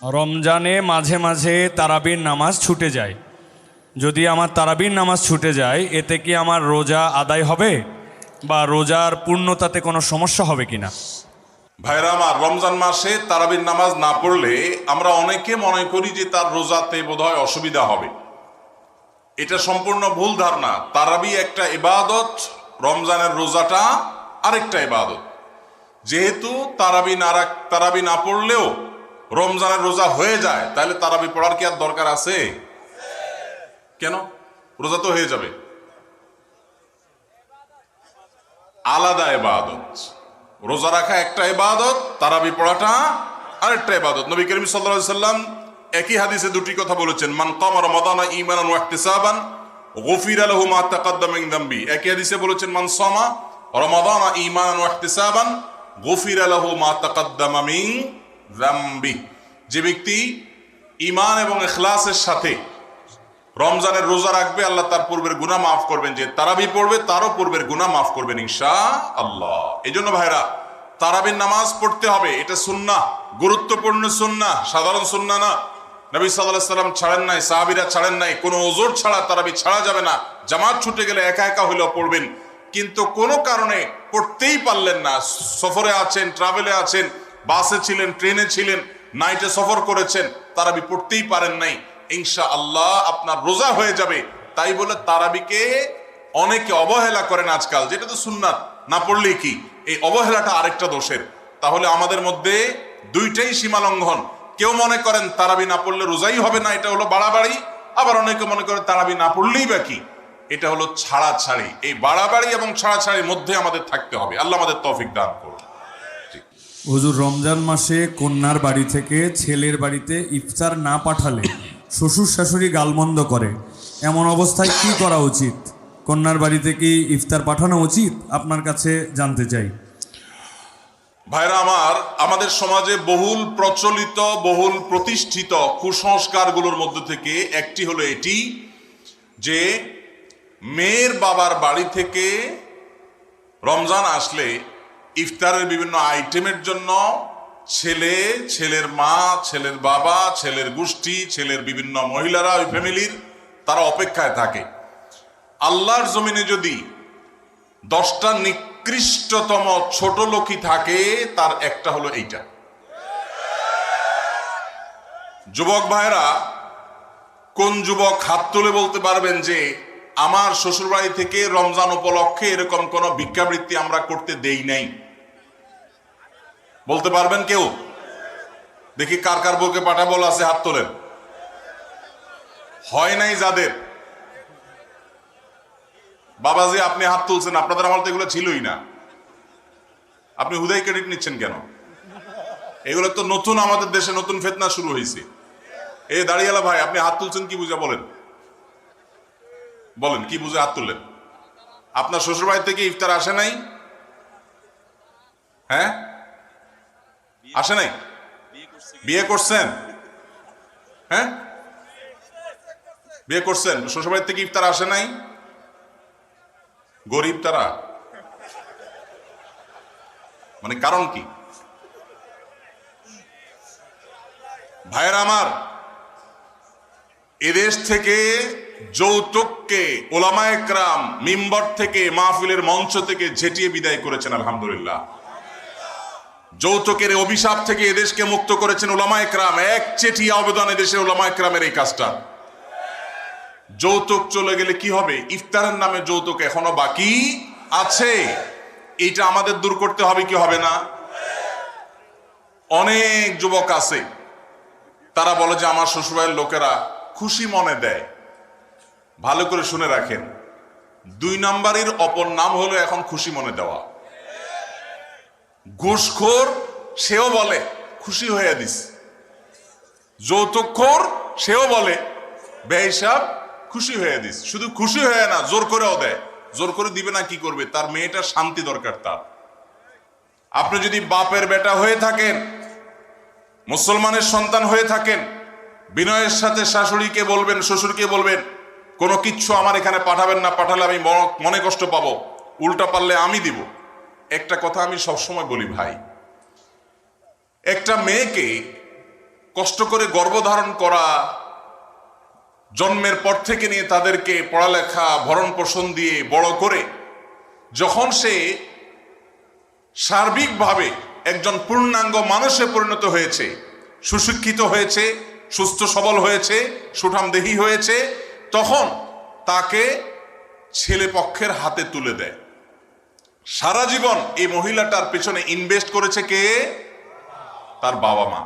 রমজানে মাঝে মাঝে তারাবির নামাজ ছুটে যায়। যদি আমার তারাবির নামাজ ছুটে যায়, এতে কি আমার রোজা আদায় হবে বা রোজার পূর্ণতাতে কোনো সমস্যা হবে কিনা? ভাইরা আমার, রমজান মাসে তারাবির নামাজ না পড়লে আমরা অনেকে মনে করি যে তার রোজাতে বোধহয় অসুবিধা হবে। এটা সম্পূর্ণ ভুল ধারণা। তারাবি একটা ইবাদত, রমজানের রোজাটা আরেকটা ইবাদত। যেহেতু তারাবি না পড়লেও রমজানের রোজা হয়ে যায়, তাহলে তারাবি পড়ার কি আর দরকার আছে? কেন? রোজা তো হয়ে যাবে। আলাদা ইবাদত। রোজা রাখা একটা ইবাদত, তারাবি পড়াটা আরেকটা ইবাদত। নবী করিম সাল্লাল্লাহু আলাইহি সাল্লাম একই হাদিসে দুটি কথা বলেছেন, মান কামা রমাদানা ঈমানান ওয়া ইহতিসাবান গুফিরা লাহু মা তাকাদ্দামা মিন যামবি। একই হাদিসে বলেছেন, মান সামা রমাদানা ঈমানান ওয়া ইহতিসাবান গুফিরা লাহু মা তাকাদ্দামা মিন যামবি। যে ব্যক্তি ঈমান এবং ইখলাসের সাথে রমজানের রোজা রাখবে, আল্লাহ তার পূর্বের গুনাহ মাফ করবেন। যে তারাবি পড়বে তারও পূর্বের গুনাহ মাফ করবেন ইনশাআল্লাহ। এই জন্য ভাইরা, তারাবির নামাজ পড়তে হবে। এটা সুন্নাহ, গুরুত্বপূর্ণ সুন্নাহ, সাধারণ সুন্নাহ না। নবী সাল্লাল্লাহু আলাইহি সাল্লাম ছাড়েন নাই, সাহাবীরা ছাড়েন নাই। কোনো ওযর ছাড়া তারাবি ছাড়া যাবে না। জামাত ছুটে গেলে একা একা হইলেও পড়বেন, কিন্তু কোনো কারণে পড়তেই পারলেন না, সফরে আছেন, ট্রাভেলে আছেন, বাসে ছিলেন, ট্রেনে ছিলেন, নাইটে সফর করেছেন, তারাবি পড়তেই পারেন নাই, ইনশাআল্লাহ আপনার রোজা হয়ে যাবে। তাই বলে তারাবিকে অনেকে অবহেলা করেন আজকাল, যেটা তো সুন্নাত, না পড়লেই কি। এই অবহেলাটা আরেকটা দোষের। তাহলে আমাদের মধ্যে দুইটাই সীমা লঙ্ঘন। কেউ মনে করেন তারাবি না পড়লে রোজাই হবে না, এটা হলো বাড়াবাড়ি। আবার অনেকে মনে করেন তারাবি না পড়লেই বা কি, এটা হলো ছাড়াছাড়ি। এই বাড়াবাড়ি এবং ছাড়াছাড়ির মধ্যে আমাদের থাকতে হবে। আল্লাহ আমাদের তৌফিক দান করুন। হুজুর, রমজান মাসে কন্যার বাড়ি থেকে ছেলের বাড়িতে ইফতার না পাঠালে শ্বশুর শাশুড়ি গালমন্দ করে, এমন অবস্থায় কি করা উচিত? কন্যার বাড়িতে কি ইফতার পাঠানো উচিত? আপনার কাছে জানতে চাই। ভাইরা আমার, আমাদের সমাজে বহুল প্রচলিত, বহুল প্রতিষ্ঠিত কুসংস্কারগুলোর মধ্যে থেকে একটি হলো এটি যে মেয়ের বাবার বাড়ি থেকে রমজান আসলে ইফতারের বিভিন্ন আইটেমের জন্য ছেলে, ছেলের মা, ছেলের বাবা, ছেলের গোষ্ঠী, ছেলের বিভিন্ন মহিলারা, ওই ফ্যামিলির তারা অপেক্ষায় থাকে। আল্লাহর জমিনে যদি 10টা নিকৃষ্টতম ছোট লোকই থাকে, তার একটা হলো এইটা। যুবক ভাইরা, কোন যুবক হাত তুলে বলতে পারবেন যে আমার শ্বশুরবাড়ি থেকে রমজান উপলক্ষে এরকম কোন ভিক্ষাবৃত্তি আমরা করতে দেই নাই? বলতে পারবেন কেউ? দেখি কার কার বউকে পাঠা বল আছে, হাত তোলেন। হয় নাই যাদের। বাবাজি আপনি হাত তুলছেন, আপনাদের আমার তো এগুলো ছিলই না। আপনি হুদাই ক্রেডিট নিচ্ছেন কেন? এগুলো তো নতুন, আমাদের দেশে নতুন ফিতনা শুরু হয়েছে। এই দাঁড়িয়ালা ভাই, আপনি হাত তুলছেন কি বুঝে? বলেন বলেন কি বুঝে হাত তুললেন? আপনার শ্বশুরবাড়ি থেকে ইফতার আসে নাই? হ্যাঁ, আসে নাই? বিয়ে করছেন? হ্যাঁ, বিয়ে করছেন, শ্বশুরবাড়ি থেকে ইফতার আসে নাই? গরিব তারা, মানে কারণ কি? ভাইয়েরা আমার, এদেশ থেকে যৌতুককে ওলামায়ে কেরাম মিম্বর থেকে, মাহফিলের মঞ্চ থেকে ঝেঁটিয়ে বিদায় করেছেন, আলহামদুলিল্লাহ। যৌতুকের অভিশাপ থেকে এদেশকে মুক্ত করেছেন ওলামায়ে কেরাম। এক চেটিয়া অবদান এদেশের ওলামায়ে কেরামের এই কাজটা। যৌতুক চলে গেলে কি হবে? ইফতারের নামে যৌতুক এখনো বাকি আছে, এইটা আমাদের দূর করতে হবে কি হবে না? অনেক যুবক আছে, তারা বলে যে আমার শ্বশুরবাড়ির লোকেরা খুশি মনে দেয়। ভালো করে শুনে রাখেন, 2 নাম্বারের অপর নাম হলো এখন খুশি মনে দেওয়া। ঘুষখোর সেও বলে খুশি হয়ে দিস, যৌতুকখোর সেও বলে বেহিসাব খুশি হয়ে দিস। শুধু খুশি হয়ে না, জোর করেও দেয়। জোর করে দিবে না, কি করবে? তার মেয়েটার শান্তি দরকার তার। আপনি যদি বাপের বেটা হয়ে থাকেন, মুসলমানের সন্তান হয়ে থাকেন, বিনয়ের সাথে শাশুড়িকে বলবেন, শ্বশুরকে বলবেন কোনো কিচ্ছু আমার এখানে পাঠাবেন না, পাঠালে আমি মনে কষ্ট পাবো, উল্টা পারলে আমি দিব। একটা কথা আমি সবসময় বলি ভাই, একটা মেয়েকে কষ্ট করে গর্ভধারণ করা, জন্মের পর থেকে নিয়ে তাদেরকে পড়ালেখা ভরণ পোষণ দিয়ে বড় করে যখন সে সার্বিকভাবে একজন পূর্ণাঙ্গ মানুষে পরিণত হয়েছে, সুশিক্ষিত হয়েছে, সুস্থ সবল হয়েছে, সুঠামদেহী হয়েছে, তখন তাকে ছেলে পক্ষের হাতে তুলে দেয়। সারা জীবন এই মহিলাটার পেছনে ইনভেস্ট করেছে কে? তার বাবা মা।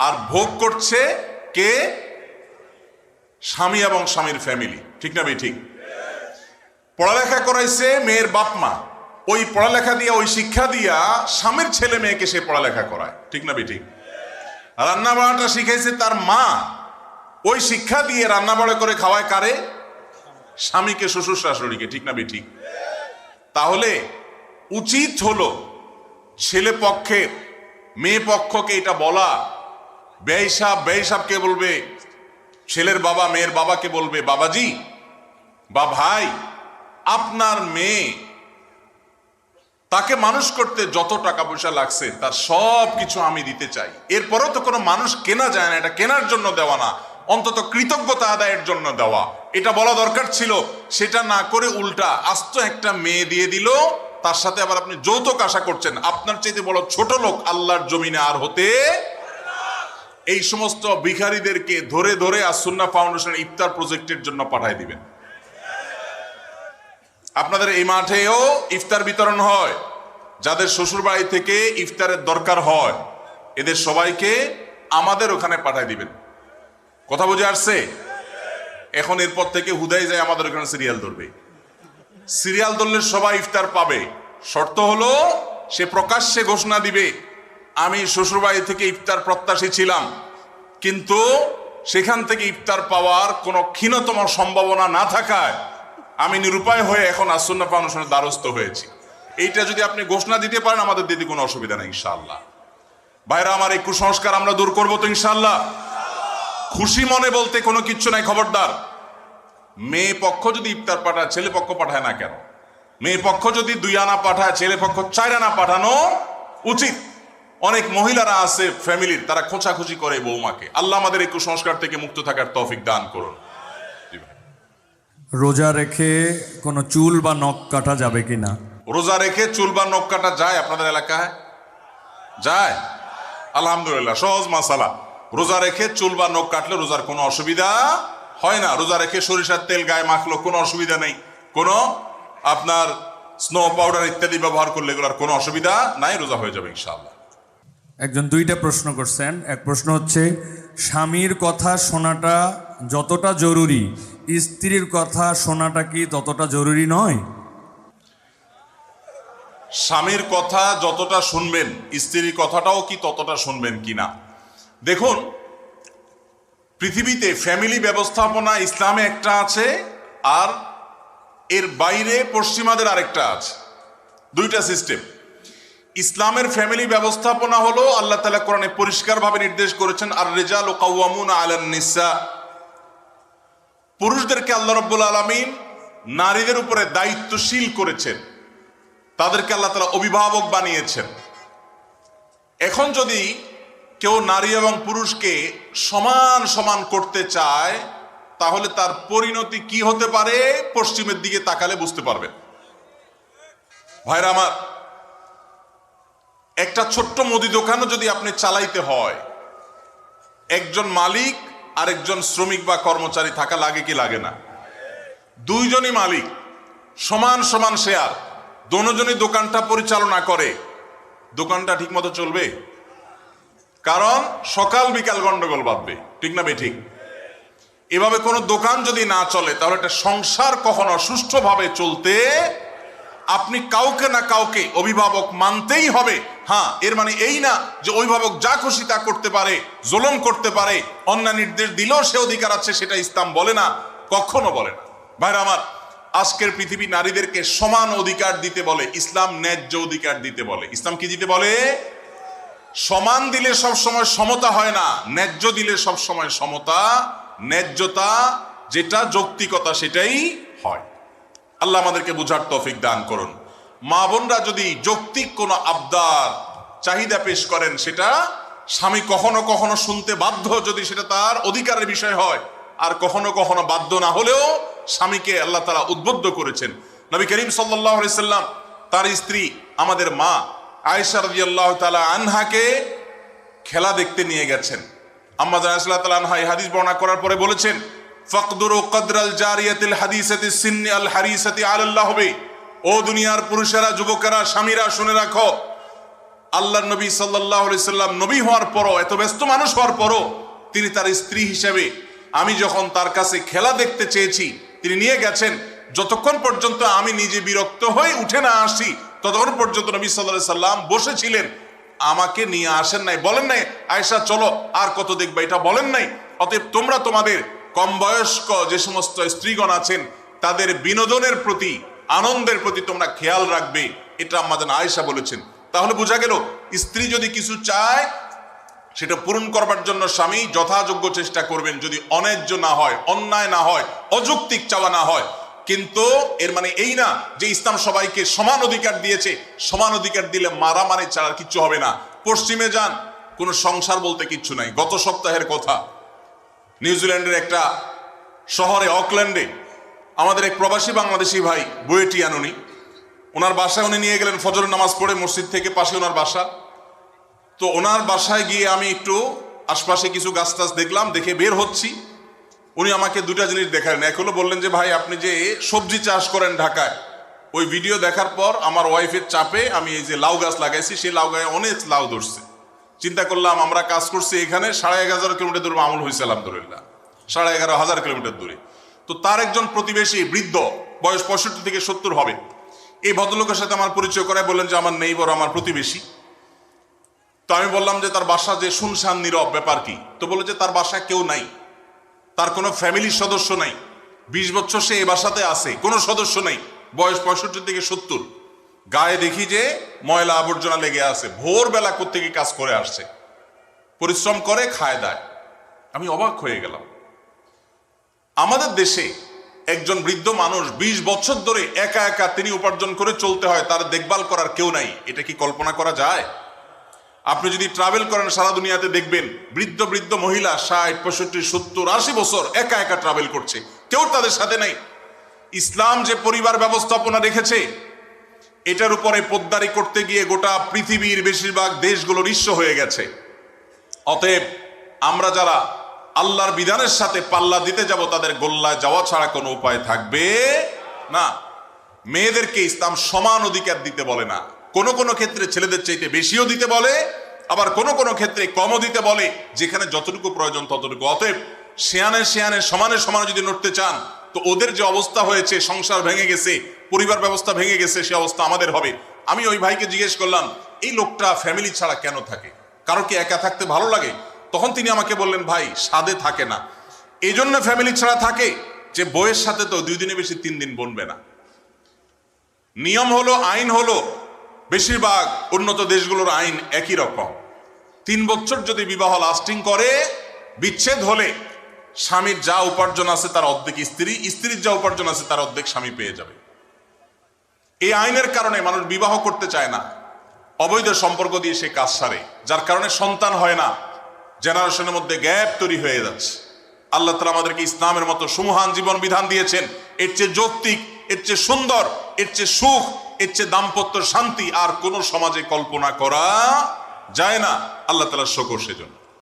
আর ভোগ করছে কে? স্বামী এবং স্বামীর ফ্যামিলি। ঠিক না ঠিক? পড়ালেখা করাইছে মেয়ের বাপ মা, ওই পড়ালেখা দিয়া, ওই শিক্ষা দিয়া স্বামীর ছেলে মেয়েকে সে পড়ালেখা করায়। ঠিক না ঠিক? রান্না বাড়াটা শিখাইছে তার মা, ওই শিক্ষা দিয়ে রান্না বাড়া করে খাওয়ায় কারে? স্বামীকে, শ্বশুর শাশুড়িকে। ঠিক না ঠিক? তাহলে উচিত হলো ছেলে পক্ষে মেয়ে পক্ষকে এটা বলা, বেহিসাবকে বলবে, ছেলের বাবা মেয়ের বাবাকে বলবে, বাবাজি বা ভাই, আপনার মেয়ে তাকে মানুষ করতে যত টাকা পয়সা লাগছে তার সব কিছু আমি দিতে চাই। এরপরও তো কোনো মানুষ কেনা যায় না, এটা কেনার জন্য দেওয়া না, অন্তত কৃতজ্ঞতা আদায়ের জন্য দেওয়া, এটা বলা দরকার ছিল। সেটা না করে উল্টা আস্ত একটা মেয়ে দিয়ে দিল, তার সাথে আবার আপনি যৌতুক আশা করছেন। আপনার চাইতে বড় ছোট লোক আল্লাহর জমিনে আর হতে। এই সমস্ত ভিখারীদেরকে ধরে ধরে আস-সুন্নাহ ফাউন্ডেশন ইফতার প্রজেক্টের জন্য পাঠিয়ে দিবেন। আপনাদের এই মাঠেও ইফতার বিতরণ হয়, যাদের শ্বশুর বাড়ি থেকে ইফতারের দরকার হয় এদের সবাইকে আমাদের ওখানে পাঠিয়ে দিবেন। কথা বুঝে আসছে? এখন এরপর থেকে হুদাই যায় আমাদের ওখানে সিরিয়াল ধরবে। সিরিয়াল ধরলে সবাই ইফতার পাবে। শর্ত হলো সে প্রকাশ্যে ঘোষণা দিবে, আমি শ্বশুর বাড়ি থেকে ইফতার প্রত্যাশী ছিলাম, কিন্তু সেখান থেকে ইফতার পাওয়ার কোনো ক্ষীণতম সম্ভাবনা না থাকায় আমি নিরুপায় হয়ে এখন আস-সুন্নাহ ফাউন্ডেশনের দ্বারস্থ হয়েছি। এইটা যদি আপনি ঘোষণা দিতে পারেন আমাদের দিতে কোনো অসুবিধা নেই ইনশাআল্লাহ। ভাইরা আমার, এই কুসংস্কার আমরা দূর করবো তো ইনশাআল্লাহ। খুশি মনে বলতে কোনো কিচ্ছু নাই। খবরদার, মেয়ে পক্ষ যদি ইফতার পাঠায় ছেলে পক্ষ পাঠায় না কেন? মেয়ে পক্ষ যদি 2 আনা পাঠায় ছেলে পক্ষ 4 আনা পাঠানো উচিত। অনেক মহিলারা আছে ফ্যামিলির, তারা খোঁচাখুচি করে বৌমাকে। আল্লাহ আমাদের এই কুসংস্কার থেকে মুক্ত থাকার তৌফিক দান করুন। রোজা রেখে কোনো চুল বা নখ কাটা যাবে কিনা? রোজা রেখে চুল বা নখ কাটা যায় আপনাদের এলাকায়? যায়? আলহামদুলিল্লাহ, সহজ মাসালা। রোজা রেখে চুল বা নখ কাটলে রোজার কোনো অসুবিধা হয় না। রোজা রেখে সরিষার তেল গায়ে মাখলো কোনো অসুবিধা নেই। কোনো আপনার স্নো পাউডার ইত্যাদি ব্যবহার করলে এগুলোর কোনো অসুবিধা নাই, রোজা হয়ে যাবে ইনশাআল্লাহ। একজন 2টা প্রশ্ন করছেন। এক প্রশ্ন হচ্ছে, স্বামীর কথা শোনাটা যতটা জরুরি স্ত্রীর কথা শোনাটা কি ততটা জরুরি নয়? স্বামীর কথা যতটা শুনবেন স্ত্রীর কথাটাও কি ততটা শুনবেন কিনা? দেখুন, পৃথিবীতে ফ্যামিলি ব্যবস্থাপনা ইসলামে একটা আছে, আর এর বাইরে পশ্চিমাদের আরেকটা আছে। 2টা সিস্টেম। ইসলামের ফ্যামিলি ব্যবস্থাপনা হলো আল্লাহ তাআলা কোরআনে পরিষ্কারভাবে নির্দেশ করেছেন, আর রিজালু কাওয়ামুনা আলান নিসা। পুরুষদেরকে আল্লাহ রাব্বুল আলামিন নারীদের উপরে দায়িত্বশীল করেছেন, তাদেরকে আল্লাহ তাআলা অভিভাবক বানিয়েছেন। এখন যদি কেউ নারী এবং পুরুষকে সমান সমান করতে চায় তাহলে তার পরিণতি কি হতে পারে পশ্চিমের দিকে তাকালে বুঝতে পারবেন। ভাইরা আমার, একটা ছোট্ট মুদি দোকানও যদি আপনি চালাইতে হয়, একজন মালিক আর একজন শ্রমিক বা কর্মচারী থাকা লাগে কি লাগে না? 2 জনই মালিক, সমান সমান শেয়ার, দুজনই দোকানটা পরিচালনা করে, দোকানটা ঠিক মতো চলবে? কারণ সকাল বিকাল গন্ডগোল বাঁধবে। ঠিক না ঠিক? এভাবে কোনো দোকান যদি না চলে তাহলে একটা সংসার কখনো সুষ্ঠুভাবে চলতে আপনি কাউকে না কাউকে অভিভাবক মানতেই হবে। হ্যাঁ, এর মানে এই না যে অভিভাবক যা খুশি তা করতে পারে, জুলুম করতে পারে, অন্যায় নির্দেশ দিলেও সে অধিকার আছে, সেটা ইসলাম বলে না, কখনো বলে না। ভাইরা আমার, আজকের পৃথিবী নারীদেরকে সমান অধিকার দিতে বলে, ইসলাম ন্যায্য অধিকার দিতে বলে। ইসলাম কি দিতে বলে? সমান দিলে সব সময় সমতা হয় না, ন্যায্য দিলে সব সময় সমতা, ন্যায্যতা যেটা যৌক্তিকতা সেটাই হয়। আল্লাহ আমাদেরকে বুঝার তৌফিক দান করুন। মা বোনরা যদি যৌক্তিক কোনো আবদার চাহিদা পেশ করেন সেটা স্বামী কখনো কখনো শুনতে বাধ্য যদি সেটা তার অধিকারের বিষয় হয়, আর কখনো কখনো বাধ্য না হলেও স্বামীকে আল্লাহ তাআলা উদ্বুদ্ধ করেছেন। নবী করিম সাল্লাল্লাহু আলাইহি সাল্লাম তার স্ত্রী আমাদের মা আয়েশা রাদিয়াল্লাহু তাআলা আনহাকে খেলা দেখতে নিয়ে গেছেন। আম্মা জান রাদিয়াল্লাহু তাআলা আনহা এই হাদিস বর্ণনা করার পরে বলেছেন, ফাকদুরু কদরাল জারিয়াতিল হাদিসাতিস সিন্নি আল হারিসাতি আলাল লাহবি। ও দুনিয়ার পুরুষেরা, যুবকেরা, স্বামীরা, শুনে রাখো, আল্লাহর নবী সাল্লাল্লাহু আলাইহি সাল্লাম নবী হওয়ার পরও, এত ব্যস্ত মানুষ হওয়ার পরও তিনি তার স্ত্রী হিসেবে আমি যখন তার কাছে খেলা দেখতে চেয়েছি তিনি নিয়ে গেছেন, যতক্ষণ পর্যন্ত আমি নিজে বিরক্ত হয়ে উঠে না আসি ততক্ষণ পর্যন্ত নবী সাল্লাল্লাহু আলাইহি সাল্লাম বসেছিলেন, আমাকে নিয়ে আসেন নাই, বলেন নাই আয়েশা চলো আর কত দেখবা, এটা বলেন নাই। অতএব তোমরা তোমাদের কম বয়স্ক যে সমস্ত স্ত্রীগণ আছেন তাদের বিনোদনের প্রতি, আনন্দের প্রতি তোমরা খেয়াল রাখবে, এটা আমাদের আয়েশা বলেছেন। তাহলে বোঝা গেল স্ত্রী যদি কিছু চায় সেটা পূরণ করবার জন্য স্বামী যথাযোগ্য চেষ্টা করবেন, যদি অন্যায্য না হয়, অন্যায় না হয়, অযৌক্তিক চাওয়া না হয়। কিন্তু এর মানে এই না যে ইসলাম সবাইকে সমান অধিকার দিয়েছে, সমান অধিকার দিলে মারামারি ছাড়া কিচ্ছু হবে না। পশ্চিমে যান, কোনো সংসার বলতে কিচ্ছু নাই। গত সপ্তাহের কথা, নিউজিল্যান্ডের একটা শহরে অকল্যান্ডে আমাদের এক প্রবাসী বাংলাদেশি ভাই বুয়েটি আনুনি, ওনার বাসায় উনি নিয়ে গেলেন ফজর নামাজ পড়ে, মসজিদ থেকে পাশে ওনার বাসা। তো ওনার বাসায় গিয়ে আমি একটু আশপাশে কিছু গাছ টাছ দেখলাম, দেখে বের হচ্ছি। উনি আমাকে দুটা জিনিস দেখালেন। এক হলো বললেন যে ভাই আপনি যে সবজি চাষ করেন ঢাকায়, ওই ভিডিও দেখার পর আমার ওয়াইফের চাপে আমি এই যে লাউ গাছ লাগাইছি, সেই লাউ গায়ে অনেক লাউ ধরছে। চিন্তা করলাম আমরা কাজ করছি এখানে 11,500 কিলোমিটার দূরে আমল হয়েছে আলহামদুলিল্লাহ, 11,500 কিলোমিটার দূরে। তো তার একজন প্রতিবেশী বৃদ্ধ, বয়স 65 থেকে 70 হবে, এই ভদ্রলোকের সাথে আমার পরিচয় করায় বললেন যে আমার নেইবর, আমার প্রতিবেশী। তো আমি বললাম যে তার বাসা যে শুনশান নীরব, ব্যাপার কি? তো বলে যে তার বাসায় কেউ নাই, তার কোনো ফ্যামিলির সদস্য নাই, 20 বছর সে এই বাসাতে আছে, কোনো সদস্য নেই, বয়স 65 থেকে 70। গায়ে দেখি যে ময়লা আবর্জনা লেগে আছে, ভোরবেলা কোত্থেকে কাজ করে আসছে, পরিশ্রম করে খায় দায়। আমি অবাক হয়ে গেলাম। আমাদের দেশে একজন বৃদ্ধ মানুষ 20 বছর ধরে একা একা তিনি উপার্জন করে চলতে হয়, তার দেখভাল করার কেউ নাই, এটা কি কল্পনা করা যায়? আপনি যদি ট্রাভেল করেন সারা দুনিয়াতে দেখবেন বৃদ্ধ বৃদ্ধ মহিলা 60, 65, 70, 80 বছর একা একা ট্রাভেল করছে, কেউ তাদের সাথে নাই। ইসলাম যে পরিবার ব্যবস্থাপনা রেখেছে এটার উপরে পোদ্দারি করতে গিয়ে গোটা পৃথিবীর বেশিরভাগ দেশগুলো নিঃস্ব হয়ে গেছে। অতএব আমরা যারা আল্লাহর বিধানের সাথে পাল্লা দিতে যাব তাদের গোল্লায় যাওয়া ছাড়া কোনো উপায় থাকবে না। মেয়েদেরকে ইসলাম সমান অধিকার দিতে বলে না, কোনো কোনো ক্ষেত্রে ছেলেদের চাইতে বেশিও দিতে বলে, আবার কোনো কোনো ক্ষেত্রে কমও দিতে বলে, যেখানে যতটুকু প্রয়োজন ততটুকু। অতএব শেয়ানে শেয়ানে সমানে সমানে যদি নড়তে চান তো ওদের যে অবস্থা হয়েছে, সংসার ভেঙে গেছে, পরিবার ব্যবস্থা ভেঙে গেছে, সে অবস্থা আমাদের হবে। আমি ওই ভাইকে জিজ্ঞেস করলাম এই লোকটা ফ্যামিলি ছাড়া কেন থাকে, কারো কি একা থাকতে ভালো লাগে? তখন তিনি আমাকে বললেন ভাই সাধে থাকে না, এই জন্য ফ্যামিলি ছাড়া থাকে যে বইয়ের সাথে তো 2 দিনে বেশি 3 দিন বনবে না। নিয়ম হলো, আইন হলো, বেশিরভাগ উন্নত দেশগুলোর আইন একই রকম। 3 বছর যদি বিবাহ লাস্টিং করে, বিচ্ছেদ হলে স্বামীর যা উপার্জন আছে তার অর্ধেক স্ত্রী, স্ত্রীর যা উপার্জন আছে তার অর্ধেক স্বামী পেয়ে যাবে। এই আইনের কারণে মানুষ বিবাহ করতে চায় না, অবৈধ সম্পর্ক দিয়ে সে কাজ সারে, যার কারণে সন্তান হয় না, জেনারেশনের মধ্যে গ্যাপ তৈরি হয়ে যাচ্ছে। আল্লাহ তাআলা আমাদেরকে ইসলামের মতো সুমহান জীবন বিধান দিয়েছেন, এর চেয়ে যৌক্তিক, এর চেয়ে সুন্দর, এর চেয়ে সুখ, এর চেয়ে দাম্পত্য শান্তি আর কোন সমাজে কল্পনা করা যায় না। আল্লাহ তাআলার শুকর সেজন্য।